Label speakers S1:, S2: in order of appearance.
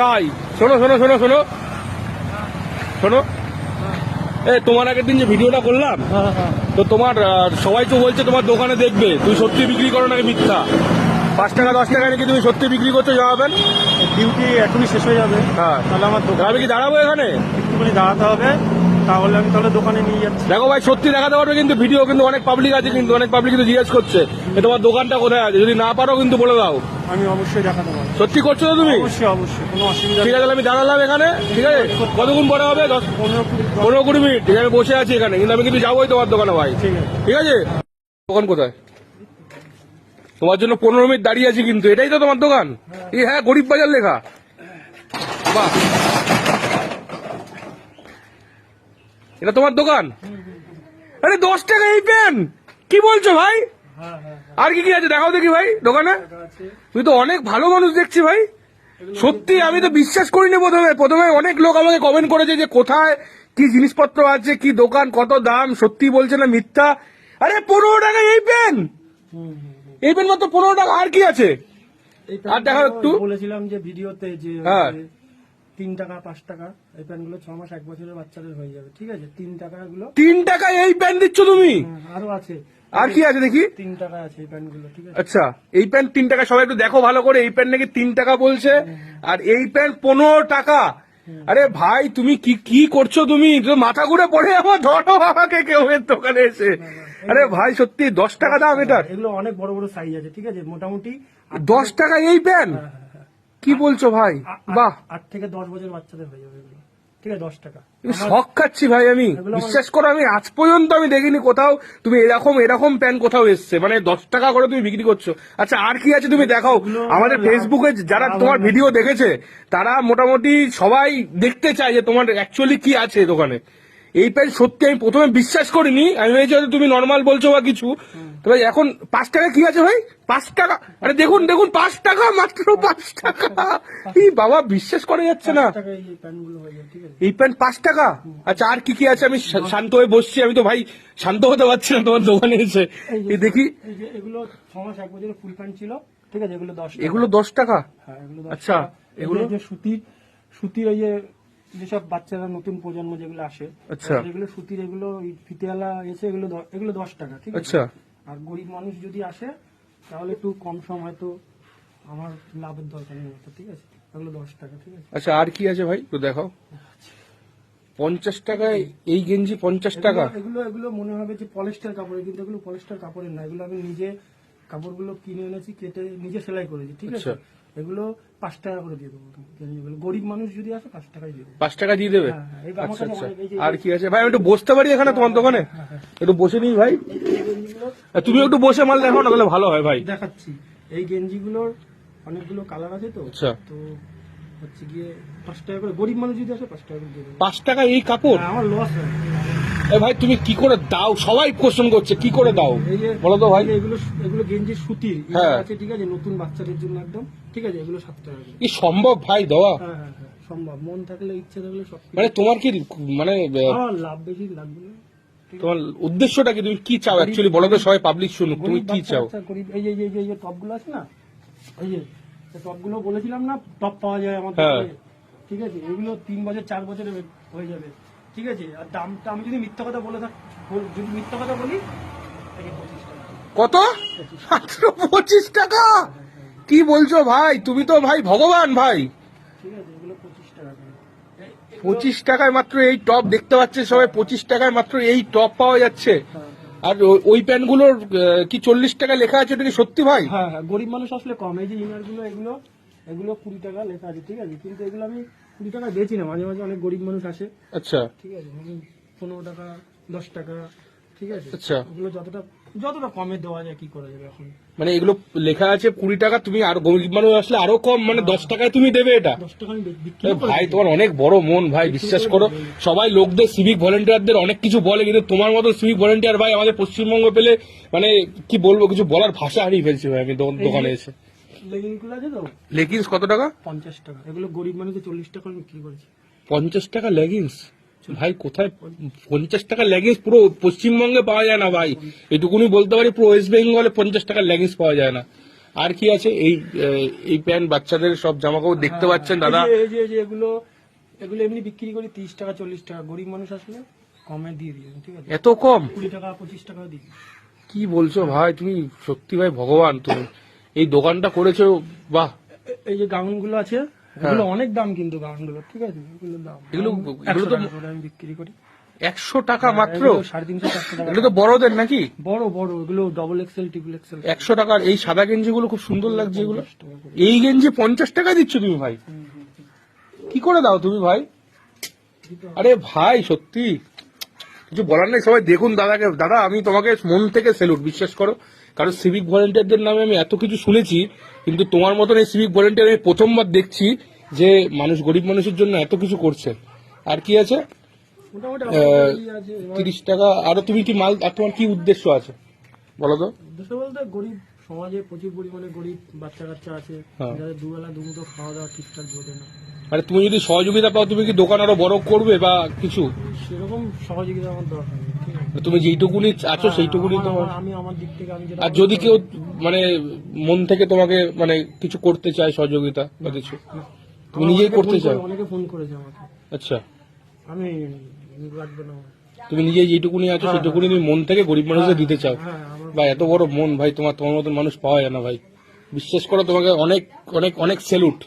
S1: ভাই শোনো শোনো শোনো শোনো শোনো, তোমার আগের দিন যে ভিডিওটা করলাম, তো তোমার সবাই তো বলছে তোমার দোকানে দেখবে তুমি সত্যি বিক্রি করো নাকি মিথ্যা। 5 টাকা 10 টাকা নাকি তুমি সত্যি বিক্রি করছো, জানাবেন।
S2: ডিউটি এখনই শেষ হয়ে যাবে,
S1: হ্যাঁ
S2: তাহলে আমার দোকানে
S1: আমি কি দাঁড়াবো এখানে?
S2: একটুখানি দাঁড়াতে হবে, তাহলে আমি তাহলে দোকানে নিয়ে যাচ্ছি।
S1: দেখো ভাই সত্যি দেখাতে পারবে কিন্তু, ভিডিও কিন্তু অনেক পাবলিক আছে, কিন্তু অনেক পাবলিক কিন্তু জিজ্ঞেস করছে তোমার দোকানটা কোথায় আছে, যদি না পারো কিন্তু বলে দাও।
S2: আমি অবশ্যই দেখাতে পারবো।
S1: সত্যি করছো তো তুমি?
S2: অবশ্যই অবশ্যই, কোনো অসুবিধা
S1: ঠিক আছে, আমি দাঁড়ালাম এখানে, ঠিক আছে। কতক্ষণ পরে হবে? 15-20 মিনিট। ঠিক আছে, আমি বসে আছি এখানে, কিন্তু আমি কিন্তু যাবোই তোমার দোকানে ভাই।
S2: ঠিক আছে,
S1: ঠিক আছে। দোকান কোথায়? তোমার জন্য 15 মিনিট দাঁড়িয়ে আছি, কিন্তু এটাই তো তোমার দোকান? হ্যাঁ, গরিব বাজার লেখা। বাহ, এটা তোমার দোকান? আরে 10 টাকা এই পেন, কি বলছো ভাই? আর কি কি আছে দেখাও দেখি ভাই দোকানে। তুই তো অনেক ভালো মানুষ দেখছি ভাই, সত্যি আমি তো বিশ্বাস করিনি প্রথমে অনেক লোক আমাকে কমেন্ট করেছে যে কোথায় কি জিনিসপত্র আছে, কি দোকান, কত দাম, সত্যি বলছে না মিথ্যা। আরে 15 টাকা এই পেন, এই পেন মাত্র 15 টাকা। আর কি আছে আর দেখাও একটু।
S2: বলেছিলাম যে ভিডিওতে যে
S1: হ্যাঁ
S2: 3 টাকা 5 টাকা এই প্যান্টগুলো 6 মাস 1 বছরের বাচ্চাদের হয়ে যাবে। ঠিক আছে, 3 টাকা গুলো।
S1: 3 টাকা এই প্যান্ট দিচ্ছ তুমি?
S2: আরো আছে।
S1: আর কি আছে দেখি?
S2: 3 টাকা আছে এই প্যান্টগুলো। ঠিক আছে,
S1: আচ্ছা, এই প্যান্ট 3 টাকা। সবাই একটু দেখো ভালো করে, এই প্যান্ট নাকি 3 টাকা বলছে, আর এই প্যান্ট 15 টাকা। আরে ভাই তুমি কি কি করছো তুমি? মাথা ঘুরে পড়ে আমার, ধরো আমাকে কেউ এর দোকানে এসে। আরে ভাই সত্যি 10 টাকা দাম এটার?
S2: এগুলো অনেক বড় বড় সাইজ আছে। ঠিক আছে, মোটামুটি
S1: 10 টাকা এই প্যান্ট? কি বলছো ভাই? বাহ,
S2: 8 থেকে 10 বছর বাচ্চাদের হয়ে যাবে এগুলো। ঠিক আছে, 10 টাকা।
S1: শখ খাচ্ছি ভাই আমি, বিশ্বাস করো আমি আজ পর্যন্ত আমি দেখিনি কোথাও তুমি এরকম প্যান্ট কোথাও এসছে, মানে 10 টাকা করে তুমি বিক্রি করছো। আচ্ছা আর কি আছে তুমি দেখাও। আমাদের ফেসবুকে যারা তোমার ভিডিও দেখেছে তারা মোটামুটি সবাই দেখতে চায় যে তোমার অ্যাকচুয়ালি কি আছে দোকানে। এই প্যান্ট সত্যি আমি প্রথমে বিশ্বাস করিনি, আমি ভেবেছি হয়তো তুমি নর্মাল বলছো বা কিছু। তবে এখন 5 টাকা কি আছে ভাই? 5 টাকা? আরে দেখুন দেখুন, 5 টাকা, মাত্র 5 টাকা। এই বাবা, বিশ্বাস করা যাচ্ছে না। এই প্যান্ট 5 টাকা? আচ্ছা আর কি কি আছে? আমি শান্ত হয়ে বসছি, আমি তো ভাই শান্ত হতে পারছি না তোমার দোকানে এসে। এই দেখি,
S2: এগুলো 6 মাস 1 বছরের ফুল প্যান্ট ছিল। ঠিক আছে, এগুলো 10 টাকা।
S1: এগুলো 10 টাকা?
S2: হ্যাঁ, এগুলো 10
S1: আচ্ছা,
S2: টাকা। এগুলো যে সুতির এই যে যেসব বাচ্চারা নতুন প্রজন্ম যেগুলো আসে,
S1: আচ্ছা
S2: এগুলো সুতির, এগুলো ফিতেওয়ালা এসে এগুলো 10 টাকা। ঠিক আছে,
S1: আচ্ছা।
S2: আর গরিব মানুষ যদি আসে তাহলে একটু কম সম, হয়তো আমার লাভের দরকার নেই। ঠিক আছে, এগুলো 10 টাকা। ঠিক আছে,
S1: আচ্ছা আর কি আছে ভাই তো দেখাও। 50 টাকায় এই গেঞ্জি 50 টাকা?
S2: এগুলো এগুলো মনে হবে যে পলিস্টার কাপড়ের, কিন্তু এগুলো পলিস্টার কাপড়ের না। এগুলো আমি নিজে কাপড়গুলো কিনে এনেছি, কেটে নিজে সেলাই করেছি। ঠিক আছে, এগুলো 5 টাকা করে দিয়ে দেবো। গরিব মানুষ যদি আসে 5 টাকাই দিয়ে দেবো।
S1: 5 টাকা দিয়ে দেবে?
S2: হ্যাঁ, হ্যাঁ, এই আমার
S1: আচ্ছা
S2: কাছে
S1: আচ্ছা।
S2: অনেক, এই যে
S1: আর কি আছে ভাই? আমি একটু বসতে পারি এখানে তোমার দোকানে? একটু বসে নিই ভাই,
S2: এই গেঞ্জিগুলো
S1: তুমি একটু বসে মাল দেখো না, তাহলে ভালো হয় ভাই।
S2: দেখাচ্ছি। এই গেঞ্জিগুলোর অনেকগুলো কালার আছে তো।
S1: আচ্ছা,
S2: তো হচ্ছে গিয়ে 5 টাকা করে, গরিব মানুষ যদি আসে 5 টাকা করে দিয়ে দেবো।
S1: 5 টাকা এই কাপড়?
S2: হ্যাঁ, আমার লস হয়।
S1: এ ভাই তুমি কি করে দাও? সবাই কোশ্চেন করছে কি করে দাও,
S2: এই যে
S1: বলো তো ভাই।
S2: এই যে এগুলো গেঞ্জি সুতির
S1: হ্যাঁ।
S2: আছে। ঠিক আছে, নতুন বাচ্চাদের জন্য একদম। ঠিক আছে, এগুলো 7 টাকা করে।
S1: কি সম্ভব ভাই দেওয়া?
S2: হ্যাঁ হ্যাঁ হ্যাঁ, সম্ভব। মন থাকলে, ইচ্ছে থাকলে সব।
S1: মানে তোমার কি মানে
S2: আমার লাভ বেশি লাগবে না।
S1: তোমার উদ্দেশ্যটা কি? তুমি কি চাও অ্যাকচুয়ালি বলো তো, সবাই পাবলিক শুনুক, তুমি কি চাও?
S2: গরিব, এই যে এই যে টপগুলো আছে না, এই যে টপগুলো বলেছিলাম না, টপ পাওয়া যায় আমাদের।
S1: হ্যাঁ।
S2: ঠিক আছে, এগুলো 3 বছর 4 বছরে হয়ে যাবে। ঠিক আছে, আর দামটা আমি যদি মিথ্যা কথা বলি, এই যে 25 টাকা।
S1: কত? মাত্র 25 টাকা? কি বলছো ভাই? তুমি তো ভাই ভগবান ভাই।
S2: ঠিক আছে, এগুলো 25 টাকা করে।
S1: 25 টাকায় মাত্র এই টপ দেখতে পাচ্ছে সবাই, 25 টাকায় মাত্র এই টপ পাওয়া যাচ্ছে। আর ওই প্যান্টগুলোর কি 40 টাকা লেখা আছে, এটা কি সত্যি ভাই?
S2: হ্যাঁ হ্যাঁ, গরিব মানুষ আসলে কম। এই যে ইনারগুলো, এগুলো 20 টাকা লেখা আছে। ঠিক আছে, কিন্তু এগুলো আমি 20 টাকা বেচি না। মাঝে মাঝে অনেক গরিব মানুষ আসে।
S1: আচ্ছা
S2: ঠিক আছে, আমি 15 টাকা 10 টাকা। ঠিক আছে,
S1: আচ্ছা।
S2: ওগুলো যতটা কমে দেওয়া যায়, কি করা যাবে এখন।
S1: মানে এগুলো লেখা আছে 20 টাকা, তুমি আর গরিব মানুষ আসলে আরো কম, মানে 10 টাকায় তুমি দেবে এটা?
S2: 10 টাকা আমি বিক্রি
S1: এ ভাই তোমার অনেক বড় মন ভাই, বিশ্বাস করো। সবাই লোকদের, সিভিক ভলেন্টিয়ারদের অনেক কিছু বলে, কিন্তু তোমার মতো সিভিক ভলেন্টিয়ার ভাই আমাদের পশ্চিমবঙ্গ পেলে মানে কি বলবো, কিছু বলার ভাষা হারিয়ে ফেলছি ভাই আমি দোকানে এসে।
S2: লেগিংসগুলো আছে তো,
S1: লেগিংস কত টাকা?
S2: 50 টাকা। এগুলো গরিব মানুষের 40 টাকা আমি বিক্রি করেছি।
S1: 50 টাকা লেগিংস? ভাই কোথায় 50 টাকা লেগিংস? পুরো পশ্চিমবঙ্গে পাওয়া যায় না ভাই, এটুকুনি বলতে পারি। পুরো ওয়েস্ট বেঙ্গলে 50 টাকার লেগিংস পাওয়া যায় না। আর কি আছে? এই প্যান্ট বাচ্চাদের সব জামা কাপড় দেখতে পাচ্ছেন দাদা।
S2: এই যে এগুলো এমনি বিক্রি করি 30 টাকা 40 টাকা, গরিব মানুষ আসলে কমে দিয়ে দিই, ঠিক আছে?
S1: এত কম?
S2: 20 টাকা 25 টাকা দিই।
S1: কি বলছো ভাই, তুমি সত্যি ভাই ভগবান, তুমি এই দোকানটা করেছো, বাহ।
S2: এই যে গাউন গুলো আছে, এগুলো অনেক দাম কিন্তু গাউন গুলো, ঠিক আছে? এগুলো দাম,
S1: এগুলো
S2: 100
S1: তো
S2: টাকা করে আমি বিক্রি করি।
S1: 100 টাকা মাত্র?
S2: 350 400 টাকা।
S1: এগুলো তো বড়দের নাকি?
S2: বড় বড় এগুলো ডবল এক্সেল ট্রিপল এক্সেল।
S1: 100 টাকার এই সাদা গেঞ্জি গুলো খুব সুন্দর লাগছে। এগুলো এই গেঞ্জি 50 টাকা দিচ্ছ তুমি ভাই? কি করে দাও তুমি ভাই? আরে ভাই সত্যি কিছু বলার নেই। সবাই দেখুন দাদাকে। দাদা আমি তোমাকে মন থেকে স্যালুট, বিশ্বাস করো। কারণ সিভিক ভলেন্টিয়ারদের নামে আমি এত কিছু শুনেছি, কিন্তু তোমার মতন এই সিভিক ভলেন্টিয়ার আমি প্রথমবার দেখছি যে মানুষ, গরিব মানুষের জন্য এত কিছু করছে। আর কি আছে?
S2: মোটামুটি আমার এই আছে।
S1: 30 টাকা। আরো তুমি কি মাল, আর তোমার কি উদ্দেশ্য আছে বলো তো?
S2: উদ্দেশ্য বলতে গরিব সমাজে প্রচুর পরিমাণে গরিব বাচ্চা কাচ্চা আছে, যাদের দুবেলা দুমুঠো খাওয়া দাওয়া ঠিকঠাক জোটে না।
S1: মানে তুমি যদি সহযোগিতা পাও, তুমি কি দোকান আরো বড় করবে বা কিছু?
S2: সেরকম সহযোগিতা আমার দরকার নেই, ঠিক আছে?
S1: তুমি যেইটুকুনি আছো সেইটুকুনি তোমার।
S2: আমি আমার দিক থেকে আমি যেটা
S1: আর যদি কেউ মানে মন থেকে তোমাকে মানে কিছু করতে চায়, সহযোগিতা বা কিছু, তুমি নিজেই করতে চাও?
S2: অনেকে ফোন করেছে আমাকে।
S1: আচ্ছা,
S2: আমি লাগবে না আমার।
S1: তুমি নিজেই যেইটুকুনি আছো সেইটুকুনি তুমি মন থেকে গরিব মানুষদের দিতে চাও।
S2: হ্যাঁ আমার
S1: ভাই এত বড় মন ভাই, তোমার মতন মানুষ পাওয়া যায় না ভাই। বিশ্বাস করো, তোমাকে অনেক অনেক অনেক স্যালুট।